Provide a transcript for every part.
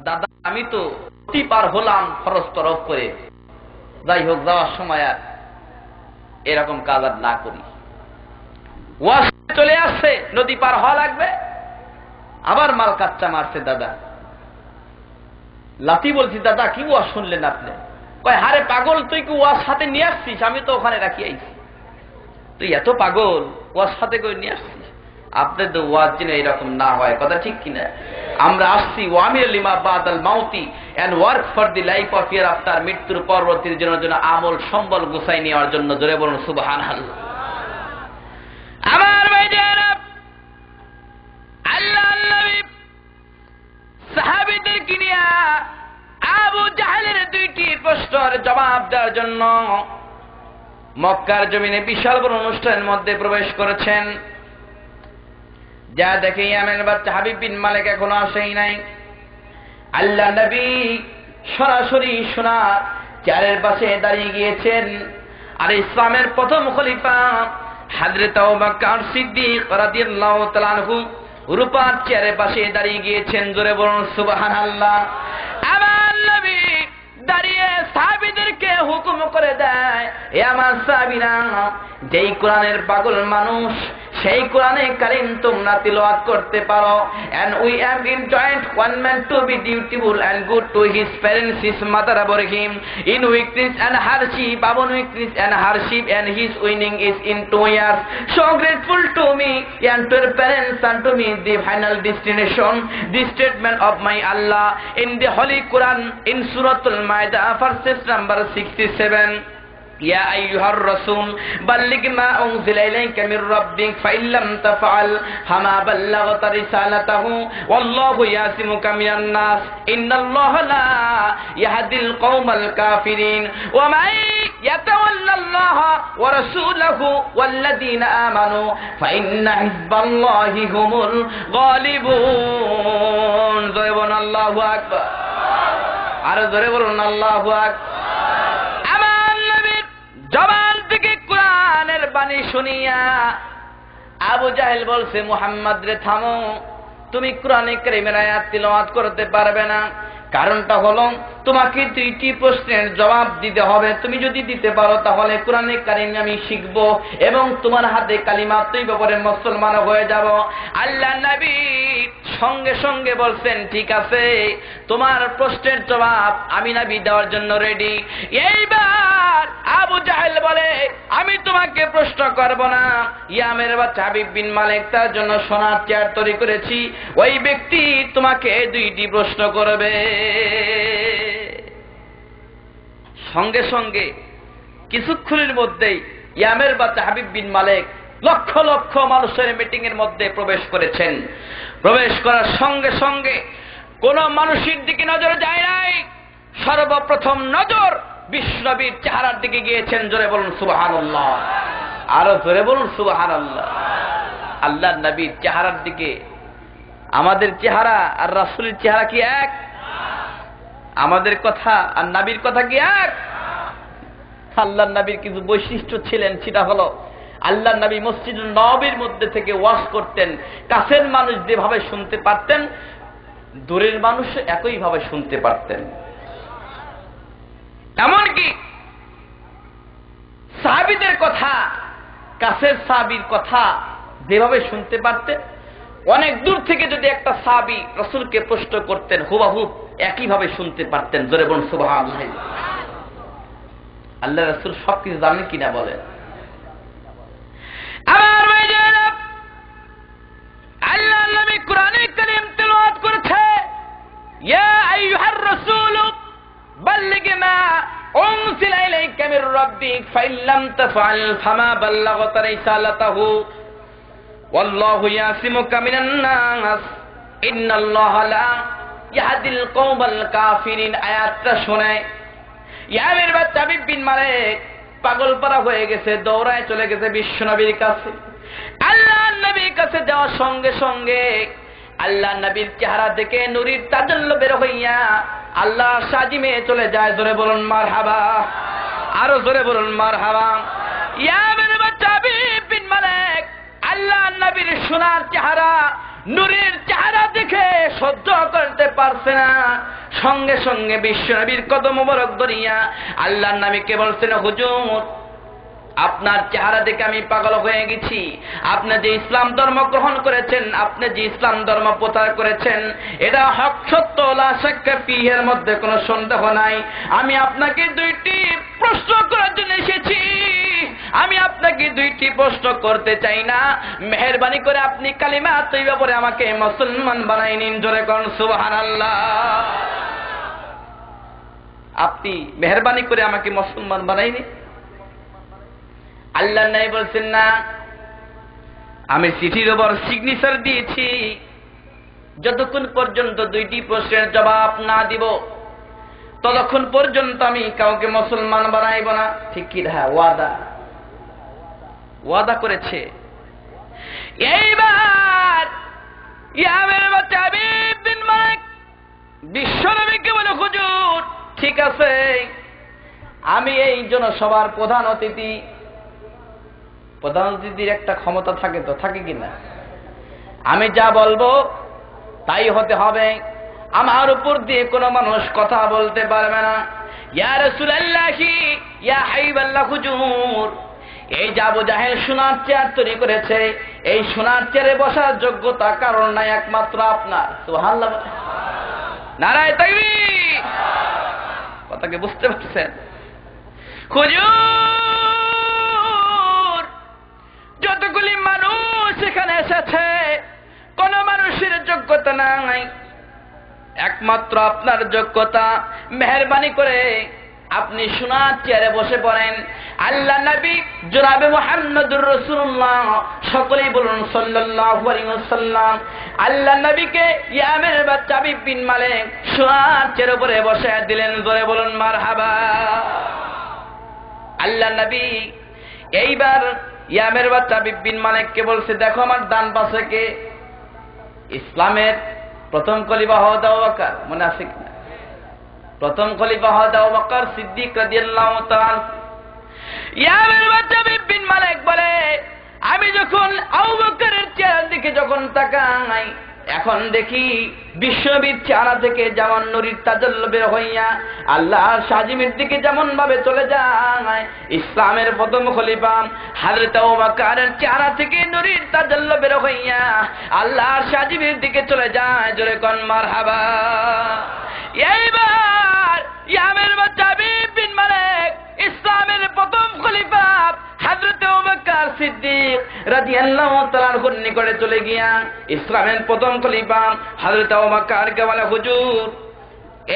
দাদা আমি তো নদী পার হলাম খরচ তরফ করে, যাই হোক যাওয়ার সময় আর এরকম কাজ আর না করি। ওয়াজ চলে আসছে, নদী পার হওয়া লাগবে, আবার মাল কাচ্চা মারছে দাদা। লাথি বলছি, দাদা কি ওয়াজ শুনলেন আপনি? কয়, হারে পাগল, তুই কি ওয়াজ সাথে নিয়ে আসছিস? আমি তো ওখানে রাখি আইছি। তুই এত পাগল, ওয়াজ সাথে করে নিয়ে আসছিস? আপনাদের তো ওয়াজ যেন এরকম না হয়, কথা ঠিক কিনা? আমরা আসছি ওয়ামিল লিমা বাদাল মাউতি and work for the life of hereafter, মৃত্যুর পরবর্তী জীবনের জন্য আমল সম্বল গুছাই নেওয়ার জন্য। জোরে বলুন সুবহানাল্লাহ। আমার ভাইজারা, আল্লাহ নবী সাহাবীদেরকে নিয়ে আবু জাহেলের দুইটি প্রশ্নের জবাব দেওয়ার জন্য মক্কার জমিনে বিশাল বড় অনুষ্ঠানের মধ্যে প্রবেশ করেছেন। যা দেখে ইয়ামের বাচ্চা হাবিব বিন মালিক এখনো আসেই নাই। আল্লাহ নবী সরাসরি সোনার চেয়ারের পাশে দাঁড়িয়ে গিয়েছেন, আর ইসলামের প্রথম খলিফা হযরত আবু বকর সিদ্দিক রাদিয়াল্লাহু তাআলা আনহু রূপার চেয়ারের পাশে দাঁড়িয়ে গিয়েছেন। জোরে বলুন সুবহানাল্লাহ। আমার নবী দাঁড়িয়ে সাহাবীদেরকে হুকুম করে দেয়, এ আমার সাহাবীরা, যেই কোরআনের পাগল মানুষ সেই কোরআনে কারীম তোমরা তিলাওয়াত করতে পারো। and we have enjoined one man to be dutiful and good to his parents, his mother bore him in weakness and hardship, upon weakness and hardship, and his winning is in 2 years. So grateful to me and to your parents and to me the final destination, the statement of my Allah in the Holy Quran in Suratul Maidah verse number 67. يا أيها الرسول بلغ ما أنزل إليك من ربك فإن لم تفعل فما بلغت رسالته والله يعصمك من الناس إن الله لا يهدي القوم الكافرين ومن يتولى الله ورسوله والذين آمنوا فإن حزب الله هم الغالبون. জোরে বলুন আল্লাহু আকবার। আর জোরে বলুন আল্লাহু আকবার। জবান থেকে কোরআনের বাণী শুনিয়া আবু জাহেল বলছে, মুহাম্মদ রে থামো, তুমি কোরআনে কারীমের আয়াত তিলাওয়াত করতে পারবে না। কারণটা হলো তোমাকে 3টি প্রশ্নের জবাব দিতে হবে। তুমি যদি দিতে পারো তাহলে কোরআনে কারীম আমি শিখব এবং তোমার হাতে কালিমা তৈবা পড়ে মুসলমান হয়ে যাব। আল্লাহ নবী সঙ্গে সঙ্গে বলছেন, ঠিক আছে, তোমার প্রশ্নের জবাব আমি নবী দেওয়ার জন্য রেডি। এইবার আবু জাহেল বলে, আমি তোমাকে প্রশ্ন করব না, ইয়ামের বাচ্চা হাবিব বিন মালিক তার জন্য সোনার চেয়ার তৈরি করেছি, ওই ব্যক্তি তোমাকে 2টি প্রশ্ন করবে। সঙ্গে সঙ্গে কিছুক্ষণের মধ্যেই ইয়ামের বাচ্চা হাবিব বিন মালিক লক্ষ লক্ষ মানুষের মিটিং এর মধ্যে প্রবেশ করেছেন। প্রবেশ করার সঙ্গে সঙ্গে কোন মানুষের দিকে নজর যায় নাই, সর্বপ্রথম নজর বিশ্বনবীর চেহারার দিকে গিয়েছেন। জোরে বলুন সুবহানাল্লাহ। আরো জোরে বলুন সুবহানাল্লাহ। আল্লাহর নবীর চেহারার দিকে। আমাদের চেহারা আর রাসূলের চেহারা কি এক? আমাদের কথা আর নবীর কথা কি এক? আল্লাহর নবীর কিছু বৈশিষ্ট্য ছিলেন, সেটা হলো আল্লাহর নবী মসজিদুন নববীর মধ্যে থেকে ওয়াজ করতেন। কাছের মানুষ যেভাবে শুনতে পারতেন, দূরের মানুষ একই ভাবে শুনতে পারতেন। এমনকি সাহাবীদের কথা, কাছের সাহাবীর কথা যেভাবে শুনতে পারতেন, অনেক দূর থেকে যদি একটা সাহাবী রাসূলকে প্রশ্ন করতেন, হুবহুব একইভাবে শুনতে পারতেন। জোরে বলুন সুবহানাল্লাহ। আল্লাহ রাসূল সবকিছু জানেন কিনা বলেন? আমার ভাইজান, আল্লাহ নবী কোরআনে কারীম তেলাওয়াত করেছে, ইয়া আইয়ুহার রাসূল বাল্লিগ মা উনজিলা ইলাইকা মির রাব্বিক ফাইন লাম তাফআল ফামা বাল্লাগতা রিসালাতাহু ওয়াল্লাহু ইয়াসিমুকা মিনান নাস ইন্নাল্লাহা লা ইয়াহদিল কওমাল কাফিরিন। আয়াতটা শুনে ইয়ামের বাচ্চা হাবিব বিন মালিক পাগল পারা হয়ে গেছে, দৌড়ায় চলে গেছে বিশ্বনবীর কাছে। আল্লাহর নবীর কাছে যাওয়ার সঙ্গে সঙ্গে আল্লাহর নবীর চেহারা দেখে নূরের তাজাল্লু বের হইয়া আল্লাহ সাজিমে চলে যায়। জোরে বলুন মারহাবা। আরো জোরে বলুন মারহাবা। ইয়ামের বাচ্চা হাবিব বিন মালিক আল্লাহর নবীর সোনার চেহারা নূরের চেহারা দেখে সহ্য করতে পারছে না। সঙ্গে সঙ্গে বিশ্বনবীর কদম মোবারক ধরিয়া আল্লাহর নবীকে বলছেন, হুজুর আপনার চেহারা দেখে আমি পাগল হয়ে গেছি। আপনি যে ইসলাম ধর্ম গ্রহণ করেছেন, আপনি যে ইসলাম ধর্ম প্রচার করেছেন, এটা হক সত্য, লা শাক্কা ফিহি, এর মধ্যে কোনো সন্দেহ নাই। আমি আপনাকে দুইটি প্রশ্ন করার জন্য এসেছি। আমি আপনাকে দুইটি প্রশ্ন করতে চাই না, মেহেরবানি করে আপনি কালিমা তৈবা পড়ে আমাকে মুসলমান বানাই নিন। জোরে করুন সুবহানাল্লাহ। আপনি মেহেরবানি করে আমাকে মুসলমান বানাই নিন। আল্লাহ নাই বলছেন, না, আমি চিঠির উপর সিগনেচার দিয়েছি, যতক্ষণ পর্যন্ত দুইটি প্রশ্নের জবাব না দিব ততক্ষণ পর্যন্ত আমি কাউকে মুসলমান বানাইব না। ঠিক কি? হ্যাঁ, ওয়াদা করেছে। এইবার ইয়ামের বাচ্চা হাবিব বিন মালিক বিশ্বনবীকে বলে, হুজুর ঠিক আছে, আমি এই জনসভার প্রধান অতিথি। প্রধান অতিথির একটা ক্ষমতা থাকে, তো থাকে কিনা? আমি যা বলবো তাই হতে হবে, আমার উপর দিয়ে কোনো মানুষ কথা বলতে পারবে না। ইয়া রাসূলুল্লাহ, ইয়া হাবিবাল্লাহ, হুজুর এই যে আবু জাহেল সোনার চেয়ার তৈরি করেছে, এই সোনার চেয়ারে বসার যোগ্যতা কারণ নাই, একমাত্র আপনার। সুবহানাল্লাহ, নারায়ে তাকবীর। কথাকে বুঝতে পারছেন? হুজুর যতগুলি মানুষ এখানে এসেছে, কোন মানুষের যোগ্যতা নাই, একমাত্র আপনার যোগ্যতা। মেহেরবানি করে আপনি সোনার চেয়ারে বসে পড়েন। আল্লাহ নবী জনাবে মুহাম্মদুর রাসূলুল্লাহ, সকলেই বলুন সাল্লাল্লাহু আলাইহি ওয়াসাল্লাম, আল্লাহ নবীকে ইয়ামের বাচ্চা হাবিব বিন মালিক সোনার চেয়ারে উপরে বসে দিলেন। জোরে বলুন মারহাবা। আল্লাহ নবী এইবার ইয়ামের বাচ্চা হাবিব বিন মালিককে বলছে, দেখো আমার ডান পাশে কে? ইসলামের প্রথম খলিফা হযরত আবু বকর, মনে আছে কিনা? প্রথম খলিফা হযরত আবু বকর সিদ্দিক রাদিয়াল্লাহু তাআলা। ইয়ামের বাচ্চা হাবিব বিন মালিক বলে, আমি যখন আবু বকরের চেহারার দিকে যখন তাকাই, এখন দেখি বিশ্বনবীর চেহারা থেকে যেমন নূরের তাজাল্লুল বের হইয়া আল্লাহর সাজিমের দিকে যেমন ভাবে চলে যায়, ইসলামের প্রথম খলিফা হযরত আবু বকরের চেহারা থেকে নূরের তাজাল্লুল বের হইয়া আল্লাহর সাজিমের দিকে চলে যায়। জোরে কোন মারহাবা। এইবার ইয়ামের বাচ্চা হাবিব বিন মালিক ইসলামের প্রথম খলিফা হযরত আবু বকর সিদ্দিক রাদিয়াল্লাহু তাআলার নিকটে চলে গিয়া ইসলামের প্রথম খলিফা হযরত আবু বকরকে বলে, হুজুর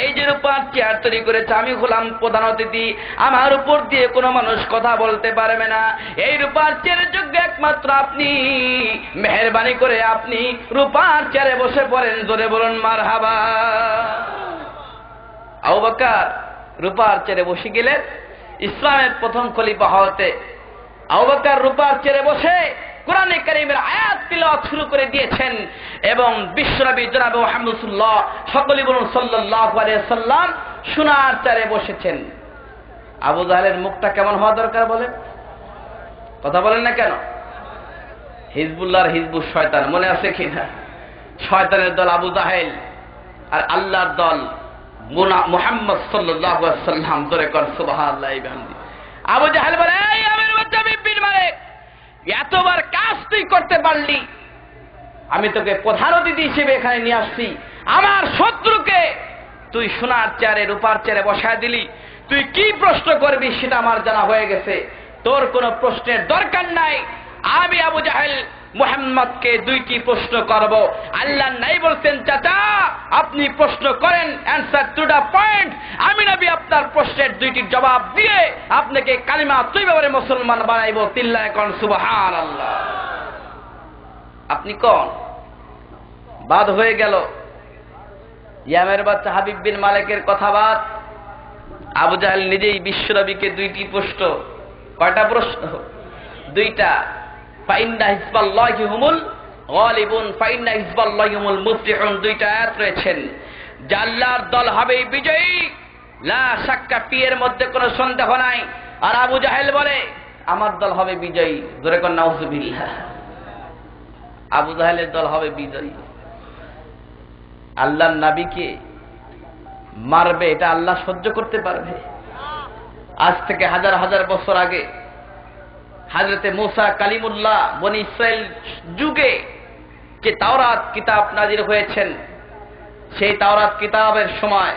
এই যে রূপার চেয়ার তৈরি করেছে, আমি হলাম প্রধান অতিথি, আমার উপর দিয়ে কোনো মানুষ কথা বলতে পারবে না, এই রূপার চেয়ারের যোগ্য একমাত্র আপনি। মেহেরবানি করে আপনি রূপার চেয়ারে বসে পড়েন। জোরে বলুন মারহাবা। আবু বকর রূপার চেয়ারে বসে গেলেন। ইসলামের প্রথম খলিফা হতে আবু বকর রূপার চেয়ারে বসে কোরআনে কারীমের আয়াত তিলাওয়াত শুরু করে দিয়েছেন এবং বিশ্বনবী জনাবে মুহাম্মদ সাল্লাল্লাহু, সকলেই বলুন সাল্লাল্লাহু আলাইহি সাল্লাম, সোনার চেয়ারে বসেছেন। আবু জাহেলের মুখটা কেমন হওয়া দরকার বলেন? কথা বলেন না কেন? হিজবুল্লাহর হিজবুল শয়তান, মনে আছে কিনা? শয়তানের দল আবু জাহেল আর আল্লাহর দল মুহাম্মদ সাল্লাল্লাহু আলাইহি সাল্লাম। জোরে কর সুবহানাল্লাহি ওয়া বিহামদিহি। আবু জাহেল বলে, এই আমির বাচ্চা হাবিব বিন মালিক, এতবার কাজ তুই করতে পারলি, আমি তোকে প্রধান অতিথি হিসেবে এখানে নিয়ে আসছি, আমার শত্রুকে তুই সোনার চেয়ারে রূপার চেয়ারে বসায় দিলি, তুই কি প্রশ্ন করবি সেটা আমার জানা হয়ে গেছে, তোর কোনো প্রশ্নের দরকার নাই। আমি আবু জাহেল মুহাম্মদকে দুইটি প্রশ্ন করব। আল্লাহ নাই বলছেন, চাচা আপনি প্রশ্ন করেন, অ্যান্সার টু দা পয়েন্ট। আমি নবী আপনার প্রশ্নের দুইটি জবাব দিয়ে আপনাকে কালিমা তৈবা মুসলমান বানাইব। তিল্লায় কোন সুবহানাল্লাহ। আপনি কোন বাদ হয়ে গেল। ইয়ামের বাচ্চা হাবিব বিন মালিকের কথা বাদ। আবু জাহেল নিজেই বিশ্বনবীকে দুইটি প্রশ্ন, কয়টা প্রশ্ন? দুইটা। ফাইন্না হিজবাল্লাহি হুমুল গালিবুন, ফাইন্না হিজবাল্লাহি হুমুল মুফলিহুন, দুইটা আয়াত রয়েছেন। যে আল্লাহর দল হবে বিজয়ী, লা শাক্কা ফির, মধ্যে কোনো সন্দেহ নাই। আর আবু জাহেল বলে আমার দল হবে বিজয়ী। জোরে কোন নাউজুবিল্লাহ। আবু জাহেলের দল হবে বিজয়ী। আল্লাহর নবীকে মারবে, এটা আল্লাহ সহ্য করতে পারবে? আজ থেকে হাজার হাজার বছর আগে হযরতে মুসা কালিমুল্লাহ বনি ইসরাইল যুগে যে তাওরাত কিতাব নাজিল হয়েছেন, সেই তাওরাত কিতাবের সময়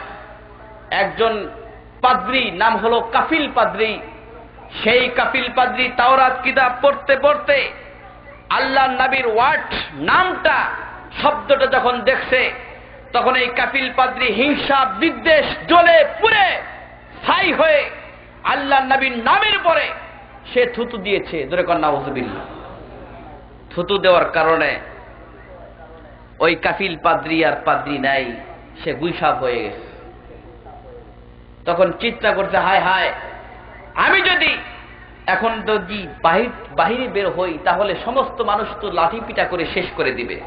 একজন পাদ্রী, নাম হলো কাফিল পাদ্রী, সেই কাফিল পাদ্রী তাওরাত কিতাব পড়তে পড়তে আল্লাহর নবীর ওয়ার্ড নামটা, শব্দটা যখন দেখছে, তখন এই কাফিল পাদ্রী হিংসা বিদ্বেষ জ্বলে পুড়ে ছাই হয়ে আল্লাহর নবীর নামের পরে সে থুতু দিয়েছে। জোরে কর নাউযুবিল্লাহ। থুতু দেওয়ার কারণে ওই কাফিল পাদ্রী আর পাদ্রী নাই, সে গুইসাপ হয়ে গেছে। তখন চিন্তা করছে, হায় হায়, আমি যদি এখন যদি বাহিরে বের হই তাহলে সমস্ত মানুষ তো লাঠি পিটা করে শেষ করে দিবে।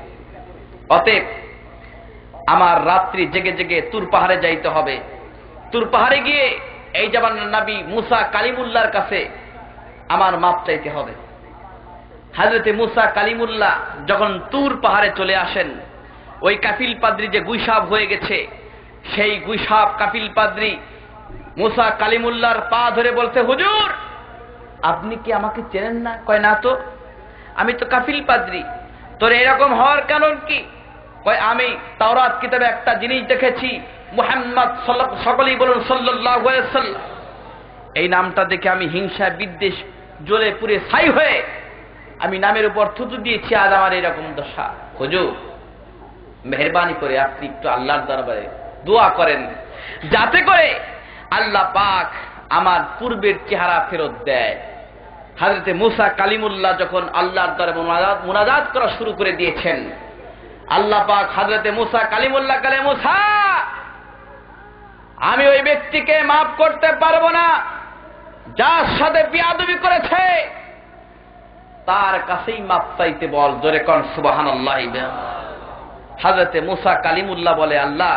অতএব আমার রাত্রি জেগে জেগে তুর পাহাড়ে যাইতে হবে। তুর পাহাড়ে গিয়ে এই জামানার নবী মুসা কালিমুল্লাহর কাছে আমার মাপ চাইতে হবে। হযরতে মুসা কালিমুল্লাহ যখন তুর পাহাড়ে চলে আসেন, ওই কাফিল পাদ্রী যে গুইসাপ হয়ে গেছে, সেই গুইসাপ কাফিল পাদ্রী মুসা কালিমুল্লাহর পা ধরে বলছে, হুজুর আপনি কি আমাকে চেনেন না? কয় না তো, আমি তো কাফিল পাদ্রী। তোর এরকম হওয়ার কারণ কি? কয় আমি তাওরাত কিতাবে একটা জিনিস দেখেছি, মুহাম্মদ সকলেই বলুন সাল্লাল্লাহু আলাইহি ওয়াসাল্লাম। এই নামটা দেখে আমি হিংসা বিদ্বেষ জ্বলে পুড়ে ছাই হয়ে আমি নামের উপর থুতু দিয়েছি, আজ আমার এরকম দশা। হুজুর মেহেরবানি করে আপনি একটু আল্লাহর দরবারে দোয়া করেন, যাতে করে আল্লাহ পাক আমার পূর্বের চেহারা ফেরত দেয়। হযরতে মুসা কালিমুল্লাহ যখন আল্লাহর দরবারে মুনাজাত করা শুরু করে দিয়েছেন, আল্লাহ পাক হযরতে মুসা কালিমুল্লাহ বলে, মুসা আমি ওই ব্যক্তিকে মাফ করতে পারবো না যার সাথে বিয়াদবি করেছে, তার কাছেই মাফ চাইতে বল। জোরে কোন সুবহানাল্লাহ। হযরতে মুসা কালিমুল্লাহ বলে, আল্লাহ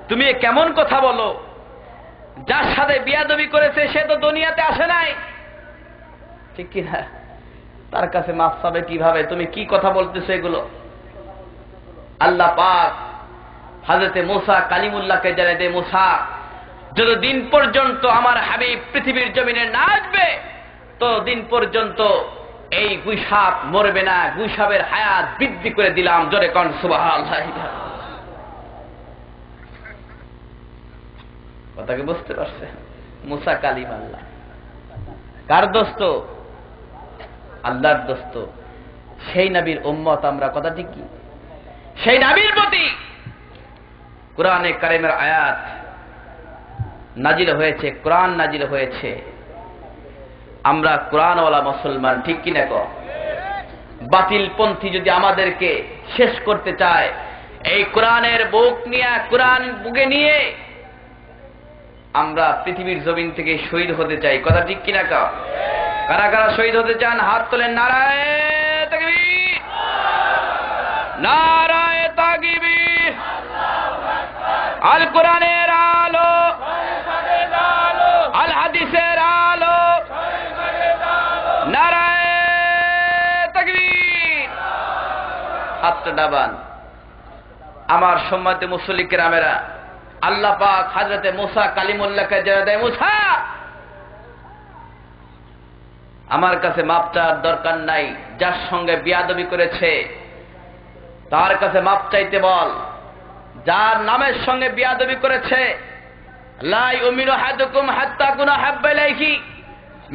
তুমি কেমন কথা বলো? যার সাথে বিয়াদবি করেছে সে তো দুনিয়াতে আসে নাই, ঠিক কিনা? তার কাছে মাফ চাবে কিভাবে? তুমি কি কথা বলতেছো এগুলো? আল্লাহ পাক হযরতে মুসা কালিমুল্লাহকে জানিয়ে দেয়, মুসা যতদিন পর্যন্ত আমার হাবিব পৃথিবীর জমিনে না আসবে ততদিন পর্যন্ত এই গুইসাপ মরবে না, গুইসাপের হায়াত বৃদ্ধি করে দিলাম। জোরে কোন সুবহানাল্লাহ। কথা কি বুঝতে পারছে? মুসা কালিমুল্লাহ কার দোস্ত? আল্লাহর দোস্ত। সেই নবীর উম্মত আমরা, কথা ঠিক কি? সেই নবীর প্রতি কোরআনে কারিমের আয়াত নাজিল হয়েছে, কোরআন নাজিল হয়েছে। আমরা কোরআনওয়ালা মুসলমান, ঠিক কিনা কও? বাতিল পন্থী যদি আমাদেরকে শেষ করতে চায়, এই কোরআনের বুক নিয়ে, কোরআন বুকে নিয়ে আমরা পৃথিবীর জমিন থেকে শহীদ হতে চাই। কথা ঠিক কিনা কও? কারা কারা শহীদ হতে চান হাত তোলেন। নারায়ে তাকবীর, নারায়ে তাকবীর। আল কোরআনের আলো, আল হাদিসের আলো, নারায়ে তাকবীর। হাতটা ডাবান। আমার সম্মানিত মুসল্লি কেরামেরা, আল্লাহ পাক হযরতে মুসা কালিমুল্লাহকে জানিয়ে দেয়, মুসা আমার কাছে মাপ চাওয়ার দরকার নাই, যার সঙ্গে বিয়াদবি করেছে তার কাছে মাপ চাইতে বল। যার নামের সঙ্গে বিয়াদবি করেছে, লা ইউমিনু আহাদুকুম হাত্তা কুনা হাব্বা ইলাইহি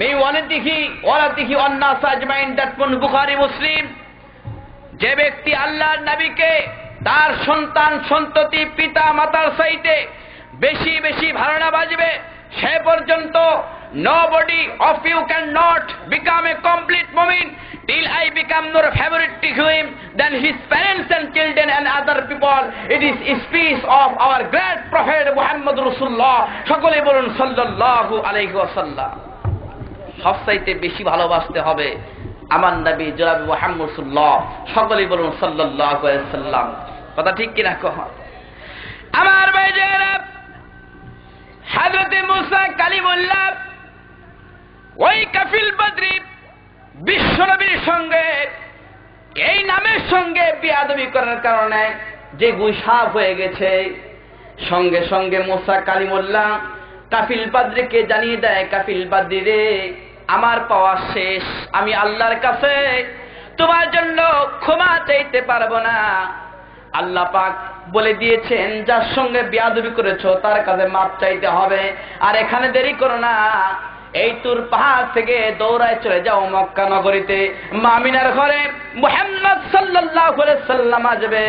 মিন ওয়ালাদিহি ওয়ান নাস আজমাইন। দ্যাট বুখারী মুসলিম। যে ব্যক্তি আল্লাহর নবীকে তার সন্তান সন্ততি পিতা মাতার চাইতে বেশি বেশি ভালো না বাজবে, সে পর্যন্ত nobody of you cannot become a complete mu'min till I become more favorite to him than his parents and children and other people. It is speech of our great prophet Muhammad Rasulullah, সকলে বলুন সাল্লাল্লাহু আলাইহি ওয়াসাল্লাম। সবচাইতে বেশি ভালোবাসতে হবে আমার নবী জনাব মুহাম্মদ রাসূলুল্লাহ, সকলে বলুন সাল্লাল্লাহু আলাইহি ওয়াসাল্লাম। কথা ঠিক কিনা কহ? আমার ভাইজানেরা, হযরতে মুসা কালিমুল্লাহ ওই কাফিল বদরি বিশ্বনবীর সঙ্গে এই নামের সঙ্গে বেয়াদবি করার কারণে যে গুইসাপ হয়ে গেছে, সঙ্গে সঙ্গে মুসা কালিমুল্লাহ কাফিল পাদ্রীকে জানিয়ে দেয়, কাফিল পাদ্রী রে, আমার পাওয়া শেষ, আমি আল্লাহর কাছে তোমার জন্য ক্ষমা চাইতে পারবো না। আল্লাহ পাক বলে দিয়েছেন যার সঙ্গে বেয়াদবি করেছো তার কাছে মাপ চাইতে হবে। আর এখানে দেরি করো না, এই তুর পাহাড় থেকে দৌড়ায় চলে যাও মক্কা নগরীতে, মামিনার ঘরে মুহাম্মদ সাল্লাল্লাহু আলাইহি সাল্লাম আসবে,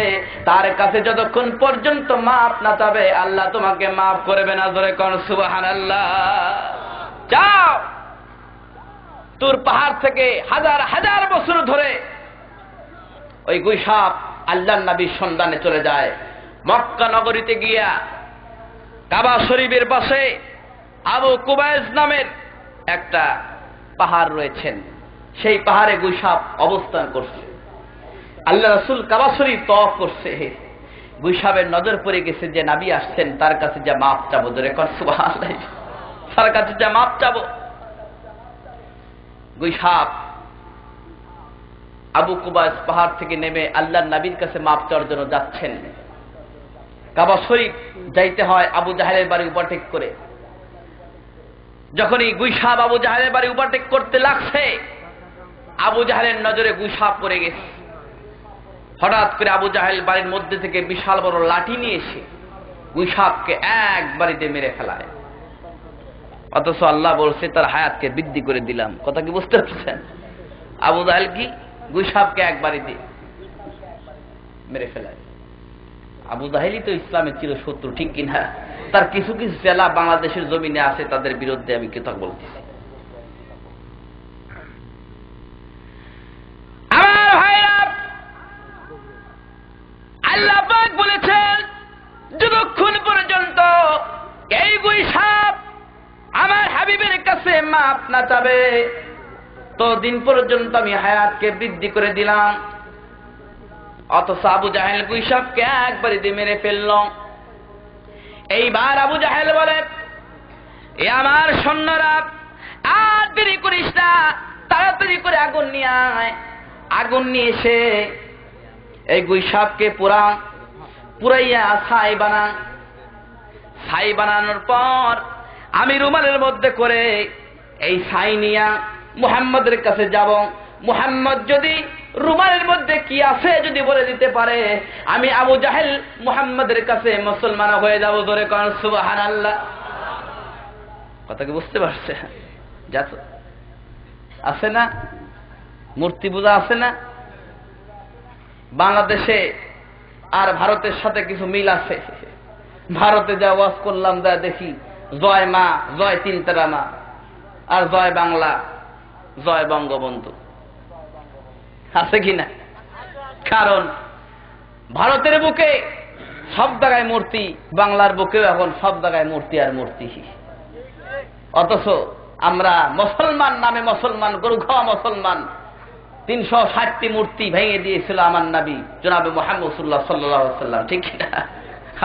তার কাছে যতক্ষণ পর্যন্ত মাপ না চাবে আল্লাহ তোমাকে মাফ করবে না। জোরে কোন সুবহানাল্লাহ। যাও, তুর পাহাড় থেকে হাজার হাজার বছর ধরে ওই গুইসাপ আল্লাহর নবীর সন্ধানে চলে যায়। মক্কা নগরীতে গিয়া কাবা শরীফের পাশে আবু কুবাইস নামের একটা পাহাড় রয়েছেন, সেই পাহাড়ে গুইসাপ অবস্থান করছে। আল্লাহ রাসূল কাবা শরীফ তওয়াফ করছে, গুইসাপের নজর পড়ে গেছে যে নবী আসছেন, তার কাছে যা মাপ চাবো। ধরে কর সুবহানাল্লাহ, তার কাছে যা মাপ চাবো। গুইসাপ আবু কুবাইস পাহাড় থেকে নেমে আল্লাহর নবীর কাছে মাপ চাওয়ার জন্য যাচ্ছেন। কাবা শরীফ যাইতে হয় আবু জাহেলের বাড়ি ওভারটেক করে। যখনই গুইসাপ আবু জাহেলের বাড়ি ওভারটেক করতে লাগছে, আবু জাহেলের নজরে গুইসাপ পড়ে গেছে। হঠাৎ করে আবু জাহেল বাড়ির মধ্যে থেকে বিশাল বড় লাঠি নিয়ে এসে গুইসাপকে এক বাড়িতে মেরে ফেলায়। অথচ আল্লাহ বলছে তার হায়াতকে বৃদ্ধি করে দিলাম। কথা কি বুঝতে পারছেন? আবু জাহেল কি গুইসাপকে এক বাড়িতে মেরে ফেলায়। আবু জাহেলই তো ইসলামের চিরশত্রু, ঠিক কিনা? তার কিছু কিছু জেলা বাংলাদেশের জমিনে আছে, তাদের বিরুদ্ধে আমি কথা বলতেছি। আমার ভাইরা, আল্লাহ পাক বলেছেন যতক্ষণ পর্যন্ত এই গুইসাপ আমার হাবিবের কাছে মাপ না চাবে ততদিন পর্যন্ত আমি হায়াতকে বৃদ্ধি করে দিলাম। অথচ আবু জাহেল গুইসাপকে একবারে দিয়ে মেরে ফেলল। এইবার আবু জাহেল বলে, এ আমার সৈন্যরা, আর দেরি করিস না, তাড়াতাড়ি করে আগুন নিয়ে আয়। আগুন নিয়ে এসে এই গুইসাপকে পুরাইয়া ছাই বানা। ছাই বানানোর পর আমি রুমালের মধ্যে করে এই ছাই নিয়া মুহাম্মদের কাছে যাব। মুহাম্মদ যদি রুমালের মধ্যে কি আছে যদি বলে দিতে পারে, আমি আবু জাহেল মুহাম্মদের কাছে মুসলমান হয়ে যাব। ধরে কোন সুবহানাল্লাহ। কথা কি বুঝতে পারছে? যাতো আছে না মূর্তি পূজা আছে না বাংলাদেশে, আর ভারতের সাথে কিছু মিল আছে। ভারতে যা ওয়াজ করলাম যা দেখি, জয় মা, জয় তিনতারা মা, আর জয় বাংলা, জয় বঙ্গবন্ধু, আছে কিনা? কারণ ভারতের বুকে সব জায়গায় মূর্তি, বাংলার বুকেও এখন সব জায়গায় মূর্তি আর মূর্তি। অথচ আমরা মুসলমান নামে মুসলমান, গরু খাওয়া মুসলমান, 360টি মূর্তি ভেঙে দিয়েছিল আমার নবী জনাবে মুহাম্মদ সাল্লাল্লাহু আলাইহি ওয়াসাল্লাম, ঠিক কিনা?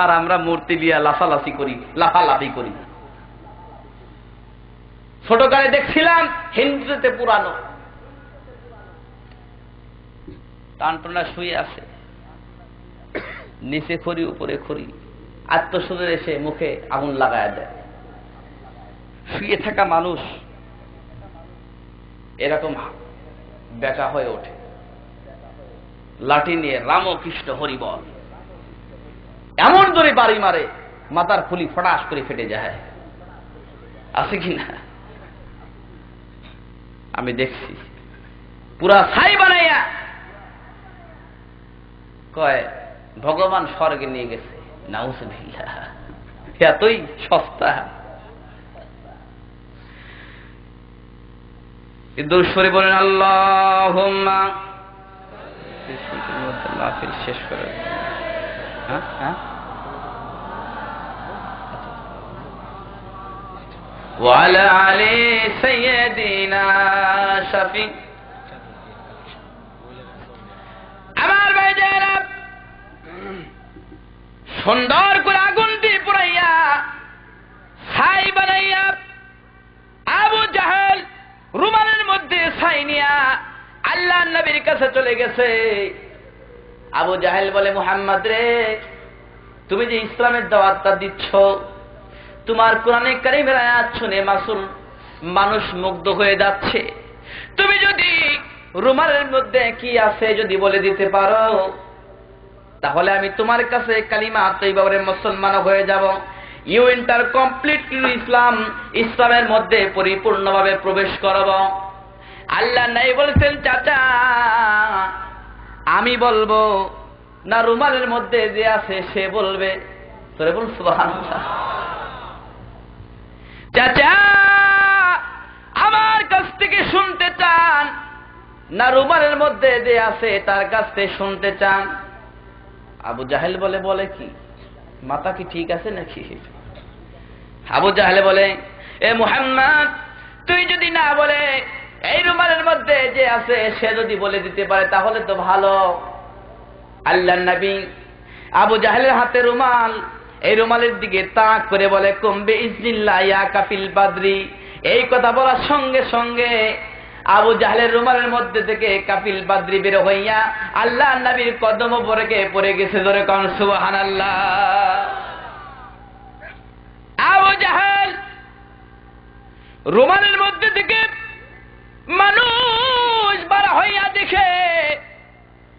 আর আমরা মূর্তি নিয়ে লাফালাফি করি, লাফালাফি করি। ছোটকালে দেখছিলাম হিন্দুতে পুরানো টানটনা শুয়ে আছে, নিচে খড়ি উপরে খড়ি, আত্মসুদের এসে মুখে আগুন লাগায় দেয়। শুয়ে থাকা মানুষ এরকম বেকা হয়ে ওঠে, লাঠি নিয়ে রামকৃষ্ণ হরি বল, এমন ধরে বাড়ি মারে মাথার ফুলি ফটাস করে ফেটে যায়। আছে কিনা? আমি দেখছি পুরা ছাই বানাইয়া কয় ভগবান স্বর্গে নিয়ে গেছে। নাউজুবিল্লাহ, এতই সস্তা। দুরূদ বলেন আল্লাহুম্মা, শেষ করে ওয়ালা আলি সাইয়্যিদিনা শাফি। আমার ভাইজারা, সুন্দর করে আগুন দিয়ে পুরাইয়া ছাই বানাইয়া আবু জাহেল রুমালের মধ্যে ছাই নিয়া আল্লাহর নবীর কাছে চলে গেছে। আবু জাহেল বলে, মুহাম্মদ রে, তুমি যে ইসলামের দাওয়াতটা দিচ্ছ, তোমার কোরআনে কারীমের আয়াত শুনে মানুষ মুগ্ধ হয়ে যাচ্ছে। তুমি যদি রুমালের মধ্যে কি আছে যদি বলে দিতে পারো, তাহলে আমি তোমার কাছে কালিমা তৈবা বলে মুসলমান হয়ে যাব। ইউ এন্টার কমপ্লিটলি ইসলাম, ইসলামের মধ্যে পরিপূর্ণভাবে প্রবেশ করব। আল্লাহ নাই বলছেন, চাচা আমি বলবো না রুমালের মধ্যে যে আছে সে বলবে? তোরে বল সুবহানাল্লাহ। চাচা আমার কাছ থেকে শুনতে চান না রুমালের মধ্যে যে আছে তার কাছ থেকে শুনতে চান? আবু জাহেল বলে, বলে কি মাথা কি ঠিক আছে নাকি? আবু জাহেল বলে, এ মুহাম্মদ, তুই যদি না বলে এই রুমালের মধ্যে যে আছে সে যদি বলে দিতে পারে তাহলে তো ভালো। আল্লাহর নবী আবু জাহেলের হাতে রুমাল, এই রুমালের দিকে তাক করে বলে, কুম্বে ইজনিল্লাহ ইয়া কাফিল বাদরি। এই কথা বলার সঙ্গে সঙ্গে আবু জাহেলের রুমালের মধ্যে থেকে কাফিল বাদরি বের হইয়া আল্লাহর নবীর কদম উপরে পড়ে গেছে। জোরে কোন সুবহানাল্লাহ। আবু জাহেল রুমালের মধ্যে থেকে মানুষ বার হইয়া দেখে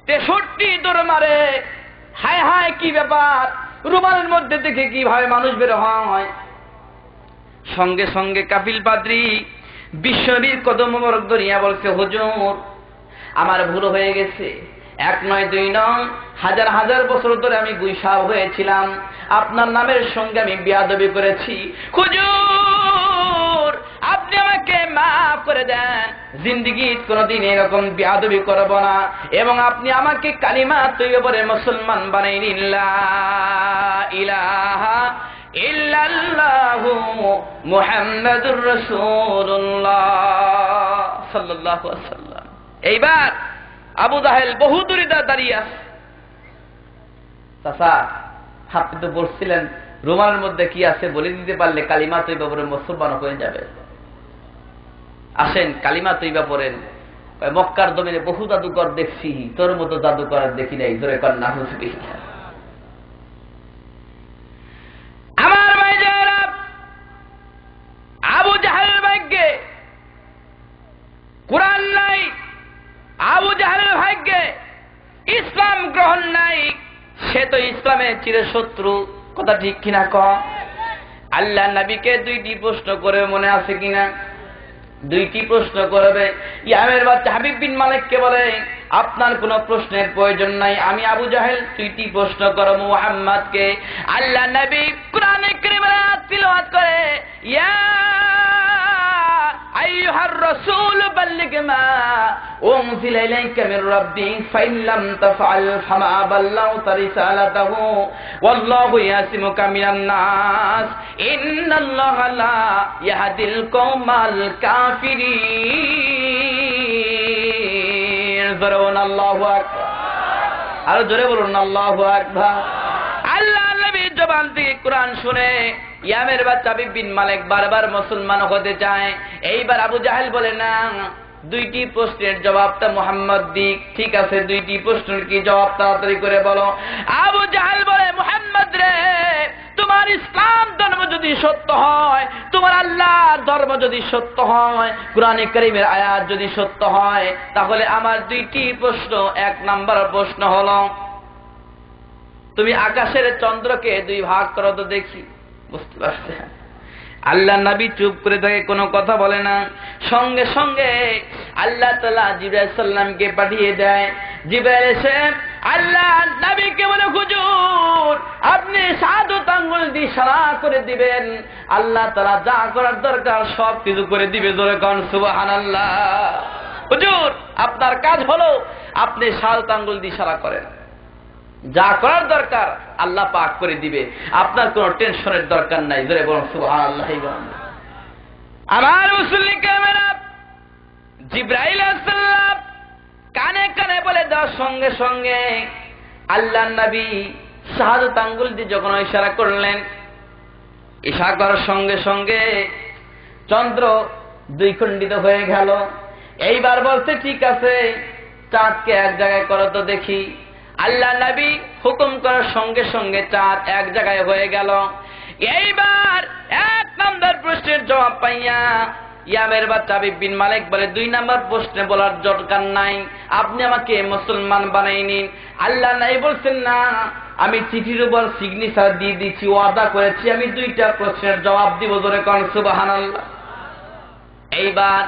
63 দৌড় মারে। হায় হায়, কি ব্যাপার, রুমালের মধ্যে থেকে কিভাবে মানুষ বের হয়? সঙ্গে সঙ্গে কাফিল বাদরি বিশ্বনবীর কদম মোবারক ধরিয়া বলছে, হুজুর আমার ভুল হয়ে গেছে, 1 নয় 2 নয়, হাজার হাজার বছর ধরে আমি গুইসাব হয়েছিলাম, আপনার নামের সঙ্গে আমি বেয়াদবি করেছি। হুজুর আপনি আমাকে মাফ করে দেন, জিন্দেগীতে কোনোদিন এরকম বেয়াদবি করব না, এবং আপনি আমাকে কালিমা তৈবা পড়ে মুসলমান বানাই দিন, লা ইলাহা ইল্লাল্লাহু মুহাম্মাদুর রাসূলুল্লাহ সাল্লাল্লাহু আলাইহি ওয়াসাল্লাম। এইবার আবু জাহেল বহু দূরে দাঁড়িয়ে আছে। চাচা আপনি তো বলছিলেন রুমালের মধ্যে কি আছে বলে দিতে পারলে কালিমা তৈবা পড়ে মুসলমান হয়ে যাবে। আসেন কালিমা তৈবা পড়েন। মক্কার জমিনে বহু জাদুকর দেখছি, তোর মতো জাদুকর দেখি নাই। জোরে কর নাউযুবিল্লাহ। আমার ভাইজারা, আবু জাহেলের ভাগ্যে কুরআন নাই, আবু জাহেলের ভাগ্যে ইসলাম গ্রহণ নাই, সে তো ইসলামের চিরশত্রু। কথা ঠিক কিনা ক? আল্লাহ নবীকে 2টি প্রশ্ন করে, মনে আছে কিনা? 2টি প্রশ্ন করবে। ইয়ামের বাচ্চা হাবিব বিন মালিককে বলে, আপনার কোনো প্রশ্নের প্রয়োজন নাই, আমি আবু জাহেল 2টি প্রশ্ন করব মুহাম্মদকে। আল্লাহ নবী কোরআনে কারীমের আয়াত তিলাওয়াত করে, ইয়া আইয়ুহার রাসূল বাল্লিগ মা উনজিলা ইলাইকা মির রাব্বিক ফাইন লাম তাফআল ফামা বাল্লাগতা রিসালাতাহু ওয়াল্লাহু ইয়াসিমুকা মিনান নাস ইন্নাল্লাহা লা ইয়াহদিল কওমাল কাফিরিন। জোরে আল্লাহু আকবার। আর জোরে বলুন আল্লাহু আকবার। আল্লাহ নবীর জবান থেকে কোরআন শুনে ইয়ামের বাচ্চা হাবিব বিন মালিক বারবার মুসলমান হতে চায়। এইবার আবু জাহেল বলে, না, 2টি প্রশ্নের জবাবটা মুহাম্মদ দিক। ঠিক আছে, 2টি প্রশ্নের কি জবাব তাড়াতাড়ি করে বলো। আবু জাহেল বলে, মুহাম্মদ রে, তোমার ইসলাম ধর্ম যদি সত্য হয়, তোমার আল্লাহর ধর্ম যদি সত্য হয়, কোরআনে কারীমের আয়াত যদি সত্য হয়, তাহলে আমার 2টি প্রশ্ন। 1 নাম্বার প্রশ্ন হলো, তুমি আকাশের চন্দ্রকে 2 ভাগ করো তো দেখি। বুঝতে পারছে? আল্লাহ নবী চুপ করে থাকে, কোনো কথা বলে না। সঙ্গে সঙ্গে আল্লাহ তাআলা জিবরাইল সাল্লামকে পাঠিয়ে দেয়। জিবরাইল এসে আল্লাহ নবীকে বলে, হুজুর আপনি সাদত আঙ্গুল দিয়ে ইশারা করে দিবেন, আল্লাহ তাআলা যা করার দরকার সব কিছু করে দিবে। জোরে কোন সুবহানাল্লাহ। হুজুর আপনার কাজ হলো আপনি সাদত আঙ্গুল দিয়ে ইশারা করেন, যা করার দরকার আল্লাহ পাক করে দিবে, আপনার কোনো টেনশনের দরকার নাই। জোরে বলুন সুবহানাল্লাহ। আমার মুসলিম কামেরা জিবরাইল আলাইহিস সালাম কানে কানে বলে দেওয়ার সঙ্গে সঙ্গে আল্লাহর নবী শাহাদাত আঙ্গুল দিয়ে যখন ইশারা করলেন, ইশারা করার সঙ্গে সঙ্গে চন্দ্র 2 খণ্ডিত হয়ে গেল। এইবার বলতে, ঠিক আছে, চাঁদকে এক জায়গায় করো তো দেখি। আল্লাহ নবী হুকুম করার সঙ্গে সঙ্গে চাঁদ এক জায়গায় হয়ে গেল। এইবার 1 নম্বর প্রশ্নের জবাব পাইয়া ইয়ামের বাচ্চা হাবিব বিন মালিক বলে 2 নম্বর প্রশ্নে বলার দরকার নাই, আপনি আমাকে মুসলমান বানাই নিন। আল্লাহ নাই বলছেন না, আমি চিঠির উপর সিগনেচার দিয়ে দিচ্ছি, ওয়াদা করেছি আমি 2টা প্রশ্নের জবাব দিব। জোরে কোন সুবহানাল্লাহ। এইবার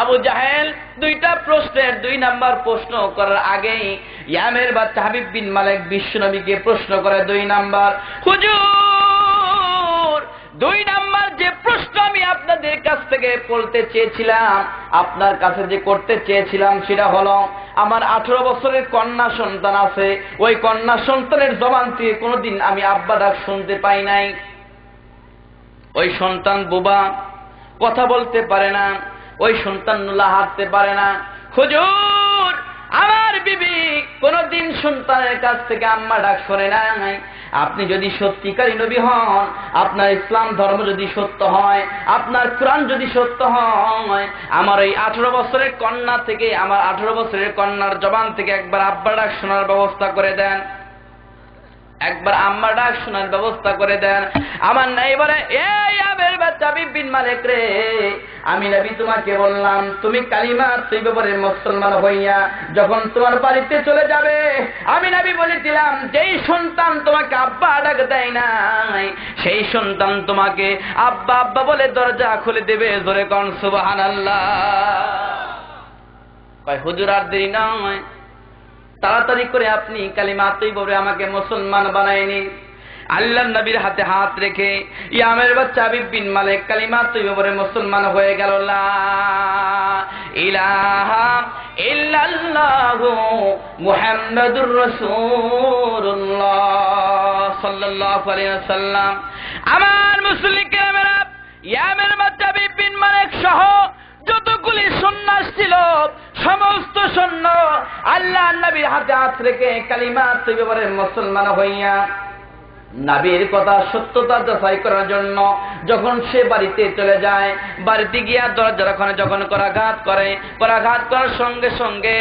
আবু জাহেল 2টা প্রশ্নের 2 নাম্বার প্রশ্ন করার আগেই ইয়ামের বাচ্চা হাবিব বিন মালিক বিশ্বনবীকে প্রশ্ন করে 2 নাম্বার, হুজুর 2 নাম্বার যে প্রশ্ন আমি আপনাদের কাছ থেকে বলতে চেয়েছিলাম, আপনার কাছে যে করতে চেয়েছিলাম সেটা হলো, আমার 18 বছরের কন্যা সন্তান আছে, ওই কন্যা সন্তানের জবান থেকে কোনোদিন আমি আব্বা ডাক শুনতে পাই নাই। ওই সন্তান বোবা, কথা বলতে পারে না, ওই সন্তান নুলা হাঁটতে পারে না। হুজুর আমার বিবি কোনদিন সন্তানের কাছ থেকে আম্মা ডাক শোনে নাই। আপনি যদি সত্যিকারী নবী হন, আপনার ইসলাম ধর্ম যদি সত্য হয়, আপনার কোরআন যদি সত্য হয়, আমার এই 18 বছরের কন্যা থেকে, আমার 18 বছরের কন্যার জবান থেকে একবার আব্বা ডাক শোনার ব্যবস্থা করে দেন, একবার আম্মা ডাক শোনার ব্যবস্থা করে দেন। আমার নাই বলে, এই আবের বাচ্চা হাবিব বিন মালিক রে, আমি নবী তোমাকে বললাম তুমি কালিমা তৈবা পড়ে মুসলমান হইয়া যখন তোমার বাড়িতে চলে যাবে, আমি নবী বলেছিলাম যেই সন্তান তোমাকে আব্বা ডাক দেয় নাই, সেই সন্তান তোমাকে আব্বা আব্বা বলে দরজা খুলে দেবে। জোরে কোন সুবহানাল্লাহ। কয় হুজুর আর দেরি নয়, তাড়াতাড়ি করে আপনি কালিমা তৈবা পড়ে আমাকে মুসলমান বানায় নিন। আল্লাহ নবীর হাতে হাত রেখে ইয়ামের বাচ্চা হাবিব বিন মালিক কালিমা তৈবা পড়ে মুসলমান হয়ে গেল। লা ইলাহা ইল্লাল্লাহু মুহাম্মাদুর রাসূলুল্লাহ সাল্লাল্লাহু আলাইহি ওয়াসাল্লাম। আমার মুসলিম কেরামেরা, ইয়ামের বাচ্চা হাবিব বিন মালিক সহ যতগুলি সন্ন্যাস ছিল সমস্ত সৈন্য আল্লাহ নবীর হাতে হাত রেখে কালিমা তৈবা পড়ে মুসলমান হইয়া নবীর কথা সত্যতা যাচাই করার জন্য যখন সে বাড়িতে চলে যায়, বাড়িতে গিয়া দরজার ওখানে যখন করাঘাত করে, করাঘাত করার সঙ্গে সঙ্গে